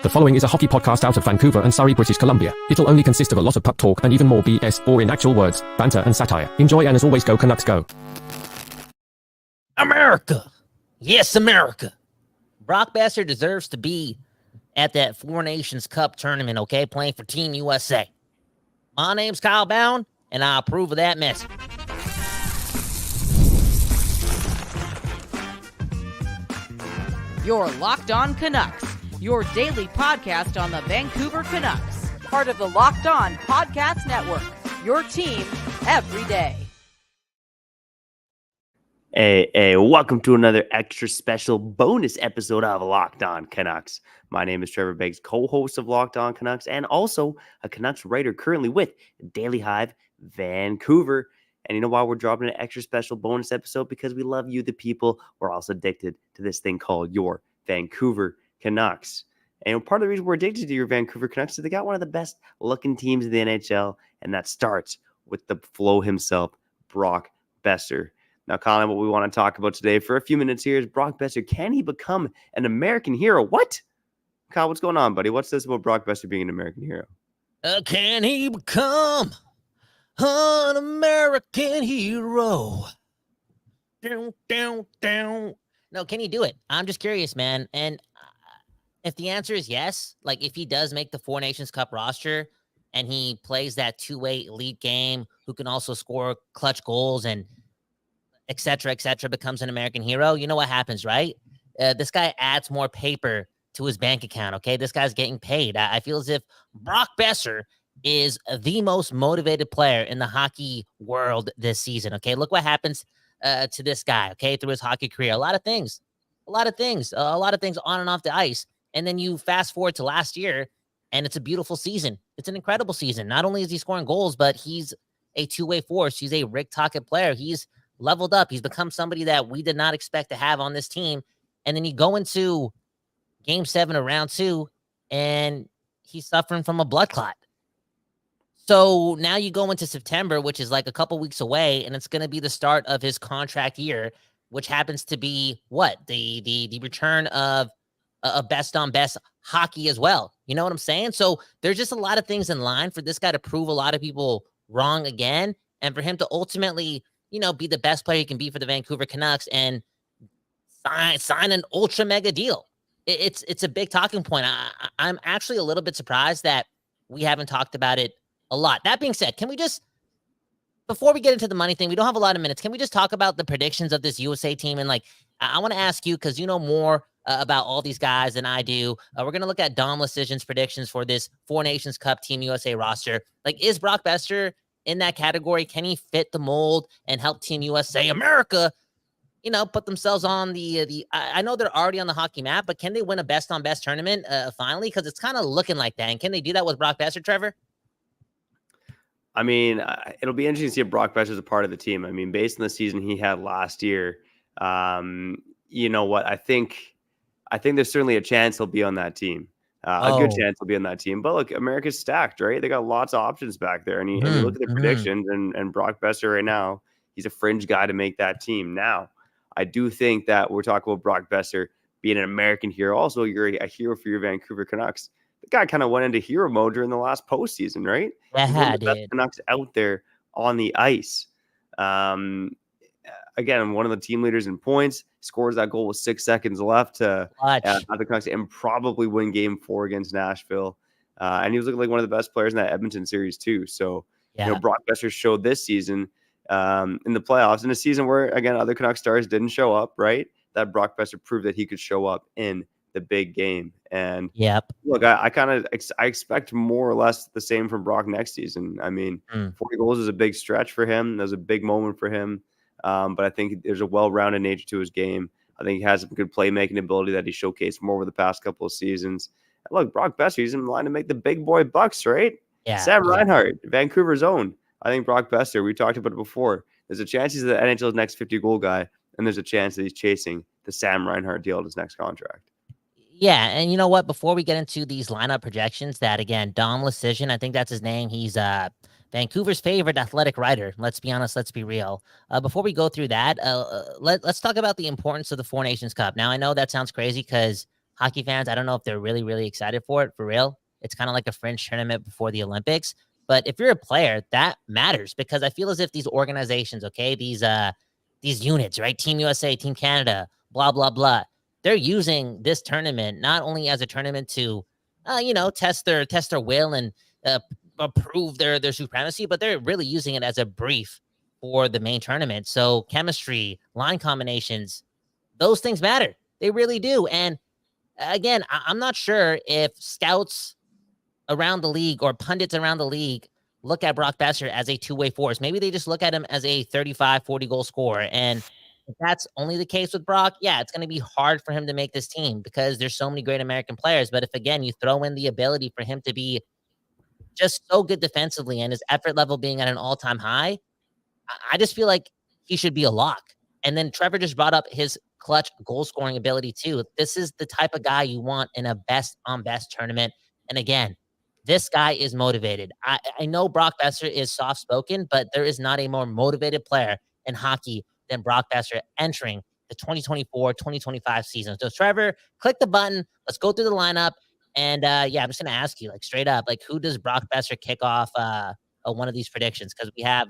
The following is a hockey podcast out of Vancouver and Surrey, British Columbia. It'll only consist of a lot of puck talk and even more BS, or in actual words, banter and satire. Enjoy, and as always, go Canucks go. America. Yes, America. Brock Boeser deserves to be at that Four Nations Cup tournament, okay, playing for Team USA. My name's Kyle Bound, and I approve of that message. You're Locked On Canucks, your daily podcast on the Vancouver Canucks, part of the Locked On Podcast Network, your team every day. Hey, welcome to another extra special bonus episode of Locked On Canucks. My name is Trevor Beggs, co-host of Locked On Canucks, and also a Canucks writer currently with Daily Hive Vancouver. And you know why we're dropping an extra special bonus episode? Because we love you, the people. We're also addicted to this thing called your Vancouver Canucks. And part of the reason we're addicted to your Vancouver Canucks is they got one of the best looking teams in the NHL, and that starts with the Flo himself, Brock Boeser. Now, Colin, what we want to talk about today for a few minutes here is Brock Boeser. Can he become an American hero? What? Kyle, what's going on, buddy? What's this about Brock Boeser being an American hero? Can he become an American hero? Down. No, can he do it? I'm just curious, man. And if the answer is yes, like if he does make the Four Nations Cup roster and he plays that two-way elite game, who can also score clutch goals and et cetera, becomes an American hero, you know what happens, right? This guy adds more paper to his bank account, okay? This guy's getting paid. I feel as if Brock Boeser is the most motivated player in the hockey world this season, okay? Look what happens to this guy, okay, through his hockey career. A lot of things on and off the ice. And then you fast forward to last year, and it's a beautiful season. It's an incredible season. Not only is he scoring goals, but he's a two-way force. He's a Rick Tocchet player. He's leveled up. He's become somebody that we did not expect to have on this team. And then you go into Game 7 of Round 2, and he's suffering from a blood clot. So now you go into September, which is like a couple weeks away, and it's going to be the start of his contract year, which happens to be what? The return of best on best hockey as well. You know what I'm saying? So there's just a lot of things in line for this guy to prove a lot of people wrong again, and for him to ultimately, be the best player he can be for the Vancouver Canucks and sign an ultra mega deal. It's a big talking point. I'm actually a little bit surprised that we haven't talked about it a lot. That being said, can we just, before we get into the money thing, we don't have a lot of minutes. Can we just talk about the predictions of this USA team? And I want to ask you, because you know more about all these guys than I do. We're going to look at Dom Lecision's predictions for this Four Nations Cup Team USA roster. Is Brock Boeser in that category? Can he fit the mold and help Team USA America, put themselves on I know they're already on the hockey map, but can they win a best on best tournament finally? Because it's kind of looking like that. And can they do that with Brock Boeser, Trevor? I mean, it'll be interesting to see if Brock Boeser is a part of the team. I mean, based on the season he had last year, you know what? I think there's certainly a chance he'll be on that team. A good chance he'll be on that team. But look, America's stacked, right? They got lots of options back there. And you look at the predictions, and Brock Boeser right now, he's a fringe guy to make that team. Now, I do think that we're talking about Brock Boeser being an American hero. Also, you're a hero for your Vancouver Canucks. The guy kind of went into hero mode during the last postseason, right? He's one of the best Canucks out there on the ice. Again, one of the team leaders in points, scores that goal with 6 seconds left to have the Canucks and probably win Game 4 against Nashville. And he was looking like one of the best players in that Edmonton series too. So, Brock Boeser showed this season in the playoffs, in a season where, again, other Canucks stars didn't show up, right? That Brock Boeser proved that he could show up in the big game. And look, I expect more or less the same from Brock next season. I mean, 40 goals is a big stretch for him. That was a big moment for him. But I think there's a well-rounded nature to his game. I think he has some good playmaking ability that he showcased more over the past couple of seasons. And look, Brock Boeser, he's in line to make the big boy bucks, right? Yeah. Sam Reinhart, Vancouver's own. I think Brock Boeser, we talked about it before. There's a chance he's the NHL's next 50-goal guy, and there's a chance that he's chasing the Sam Reinhart deal at his next contract. Yeah, and you know what? Before we get into these lineup projections, that again, Dom Lecision, I think that's his name. He's Vancouver's favorite athletic writer. Let's be honest. Let's be real. Before we go through that, let's talk about the importance of the Four Nations Cup. Now, I know that sounds crazy because hockey fans, I don't know if they're really, really excited for it, for real. It's kind of like a fringe tournament before the Olympics. But if you're a player, that matters, because I feel as if these organizations, okay, these units, right? Team USA, Team Canada, blah, blah, blah. They're using this tournament not only as a tournament to, test their will and prove their supremacy, but they're really using it as a brief for the main tournament. So chemistry, line combinations, those things matter. They really do. And again, I'm not sure if scouts around the league or pundits around the league look at Brock Boeser as a two-way force. Maybe they just look at him as a 35, 40 goal scorer. And if that's only the case with Brock, yeah, it's going to be hard for him to make this team because there's so many great American players. But if, again, you throw in the ability for him to be just so good defensively and his effort level being at an all-time high, I just feel like he should be a lock. And then Trevor just brought up his clutch goal scoring ability too. This is the type of guy you want in a best on best tournament. And again, this guy is motivated. I know Brock Boeser is soft spoken, but there is not a more motivated player in hockey than Brock Boeser entering the 2024-2025 season. So Trevor, click the button. Let's go through the lineup. And yeah, I'm just gonna ask you, like, straight up, like, who does Brock Boeser kick off one of these predictions? Because we have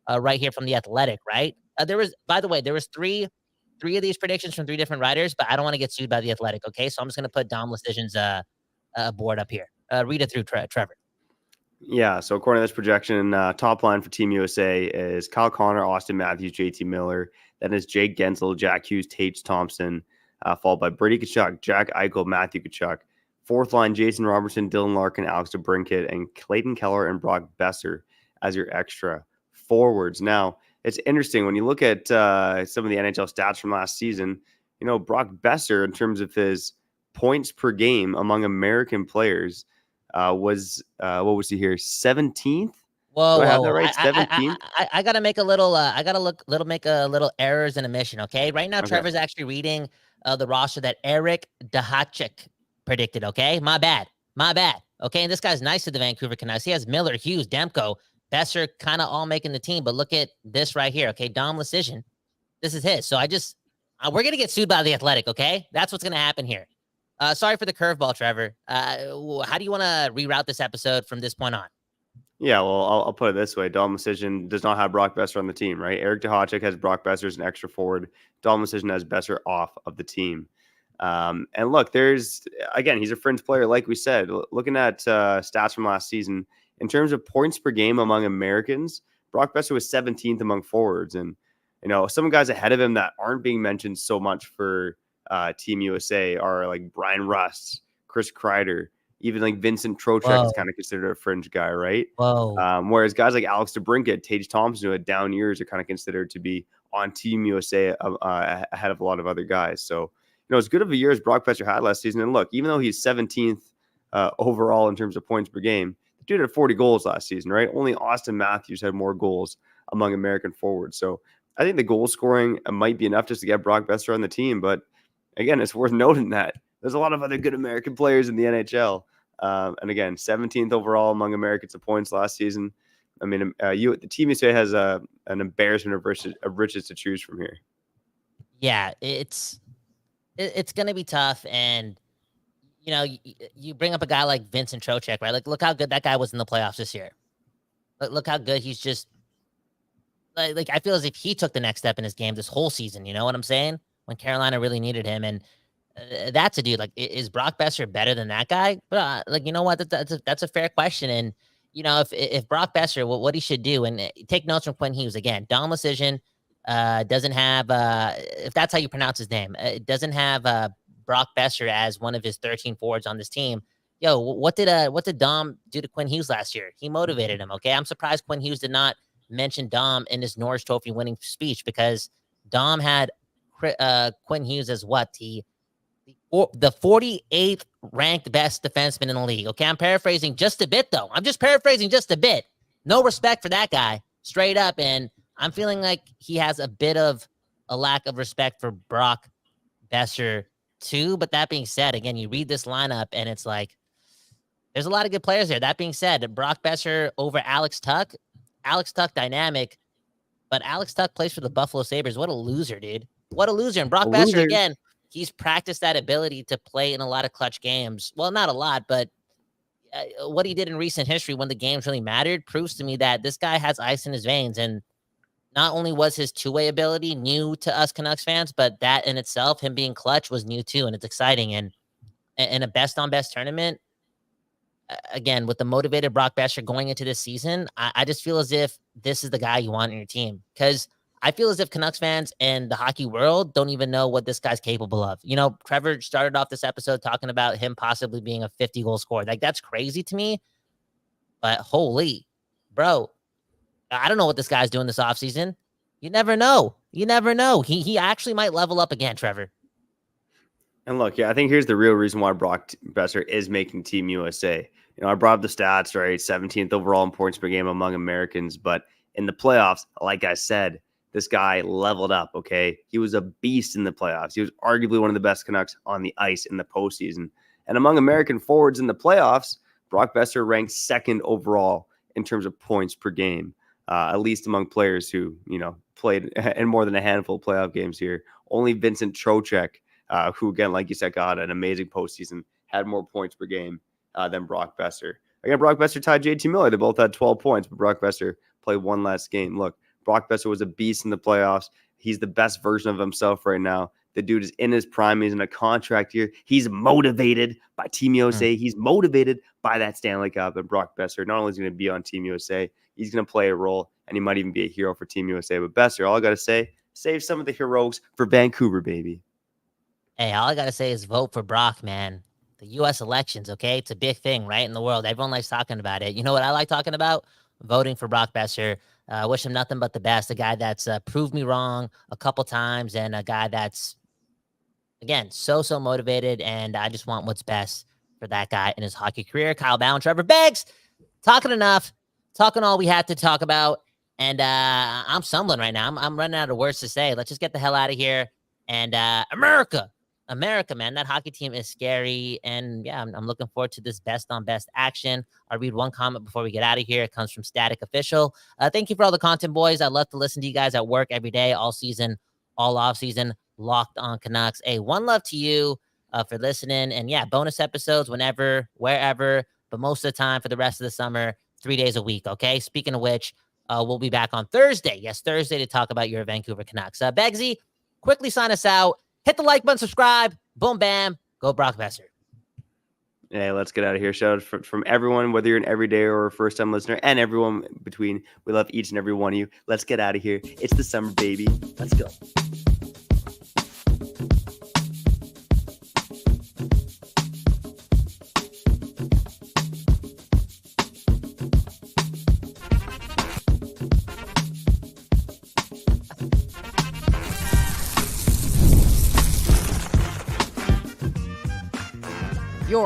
right here from The Athletic, right? There was three of these predictions from 3 different writers, but I don't want to get sued by The Athletic, okay? So I'm just going to put Dom Decision's board up here. Read it through, Trevor. Yeah, so according to this projection, top line for Team USA is Kyle Connor, Austin Matthews, JT Miller. Then is Jake Gensel, Jack Hughes, Tage Thompson, followed by Brady Tkachuk, Jack Eichel, Matthew Tkachuk. Fourth line, Jason Robertson, Dylan Larkin, Alex DeBrincat, and Clayton Keller and Brock Boeser as your extra forwards. Now, it's interesting when you look at some of the NHL stats from last season. Brock Boeser, in terms of his points per game among American players, was what was he here? 17th. Whoa, do I have that right? 17th. I gotta make a little. Make a little errors in omission. Okay, right now Trevor's actually reading the roster that Eric Dahachik predicted. Okay, my bad. Okay, and this guy's nice to the Vancouver Canucks. He has Miller, Hughes, Demko, Boeser, kind of all making the team. But look at this right here. Okay, Dom Decision. This is his. So we're gonna get sued by The Athletic. Okay, that's what's gonna happen here. Sorry for the curveball, Trevor. How do you want to reroute this episode from this point on? Yeah, well, I'll put it this way. Dom Decision does not have Brock Boeser on the team, right? Eric Dahachik has Brock Boeser as an extra forward. Dom Decision has Boeser off of the team. And look, he's a fringe player, like we said. Looking at stats from last season, in terms of points per game among Americans, Brock Boeser was 17th among forwards. And, some guys ahead of him that aren't being mentioned so much for Team USA are like Brian Rust, Chris Kreider, even like Vincent Trocheck is kind of considered a fringe guy, right? Whoa. Whereas guys like Alex DeBrincat, Tage Thompson, who had down years, are kind of considered to be on Team USA ahead of a lot of other guys. So, as good of a year as Brock Boeser had last season, and look, even though he's 17th overall in terms of points per game, the dude had 40 goals last season, right? Only Austin Matthews had more goals among American forwards. So I think the goal scoring might be enough just to get Brock Boeser on the team. But again, it's worth noting that there's a lot of other good American players in the NHL. And again, 17th overall among Americans in points last season. I mean, the Team USA has an embarrassment of riches to choose from here. Yeah, it's going to be tough. And, you bring up a guy like Vincent Trocheck, right? Like, look how good that guy was in the playoffs this year. Look how good he's just like, I feel as if he took the next step in his game this whole season. You know what I'm saying? When Carolina really needed him. And that's a dude. Like, is Brock Boeser better than that guy? But you know what? That's a fair question. And, if Brock Boeser, what he should do, and take notes from Quinn Hughes again, Dom Decision doesn't have, if that's how you pronounce his name, it doesn't have Brock Boeser as one of his 13 forwards on this team. Yo, what did Dom do to Quinn Hughes last year? He motivated him. Okay, I'm surprised Quinn Hughes did not mention Dom in his Norris Trophy winning speech, because Dom had Quinn Hughes as what, the 48th ranked best defenseman in the league. Okay, I'm paraphrasing just a bit, though. I'm just paraphrasing just a bit. No respect for that guy, straight up. And I'm feeling like he has a bit of a lack of respect for Brock Boeser too. But that being said, again, you read this lineup and it's like, there's a lot of good players there. That being said, Brock Boeser over Alex Tuch. Alex Tuch dynamic, but Alex Tuch plays for the Buffalo Sabres. What a loser, dude. What a loser. And Brock Boeser, again, he's practiced that ability to play in a lot of clutch games. Well, not a lot, but what he did in recent history when the games really mattered proves to me that this guy has ice in his veins. And not only was his two-way ability new to us Canucks fans, but that in itself, him being clutch, was new too. And it's exciting. And in a best-on-best tournament, again, with the motivated Brock Boeser going into this season, I just feel as if this is the guy you want in your team. Because I feel as if Canucks fans and the hockey world don't even know what this guy's capable of. You know, Trevor started off this episode talking about him possibly being a 50-goal scorer. Like, that's crazy to me. But holy, bro, I don't know what this guy's doing this offseason. You never know. You never know. He actually might level up again, Trevor. And look, I think here's the real reason why Brock Boeser is making Team USA. You know, I brought up the stats, right? 17th overall in points per game among Americans. But in the playoffs, like I said, this guy leveled up, okay? He was a beast in the playoffs. He was arguably one of the best Canucks on the ice in the postseason. And among American forwards in the playoffs, Brock Boeser ranked second overall in terms of points per game, at least among players who, you know, played in more than a handful of playoff games here. Only Vincent Trocheck, who, again, like you said, got an amazing postseason, had more points per game than Brock Boeser. Again, Brock Boeser tied JT Miller. They both had 12 points, but Brock Boeser played one last game. Look, Brock Boeser was a beast in the playoffs. He's the best version of himself right now. The dude is in his prime. He's in a contract year. He's motivated by Team USA. He's motivated by that Stanley Cup. And Brock Boeser not only is going to be on Team USA, he's going to play a role, and he might even be a hero for Team USA. But Boeser, all I got to say, save some of the heroes for Vancouver, baby. Hey, all I got to say is vote for Brock, man. The U.S. elections, okay? It's a big thing, right, in the world. Everyone likes talking about it. You know what I like talking about? Voting for Brock Boeser. Wish him nothing but the best. A guy that's proved me wrong a couple times, and a guy that's, again, so motivated, and I just want what's best for that guy in his hockey career. Kyle Bowen, Trevor Beggs, talking enough, talking all we had to talk about, and I'm stumbling right now. I'm running out of words to say. Let's just get the hell out of here. And America, man, that hockey team is scary. And yeah, I'm looking forward to this best on best action. I'll read one comment before we get out of here. It comes from Static Official. Thank you for all the content, boys. I love to listen to you guys at work every day, all season, all off season. Locked on Canucks. Hey, one love to you for listening. And yeah, bonus episodes whenever, wherever, but most of the time for the rest of the summer, 3 days a week. Okay. Speaking of which, we'll be back on Thursday. Yes, Thursday, to talk about your Vancouver Canucks. Beggsy, quickly sign us out. Hit the like button, subscribe. Boom, bam. Go Brock Boeser. Hey, let's get out of here. Shout out from everyone, whether you're an everyday or a first-time listener, and everyone between. We love each and every one of you. Let's get out of here. It's the summer, baby. Let's go. You're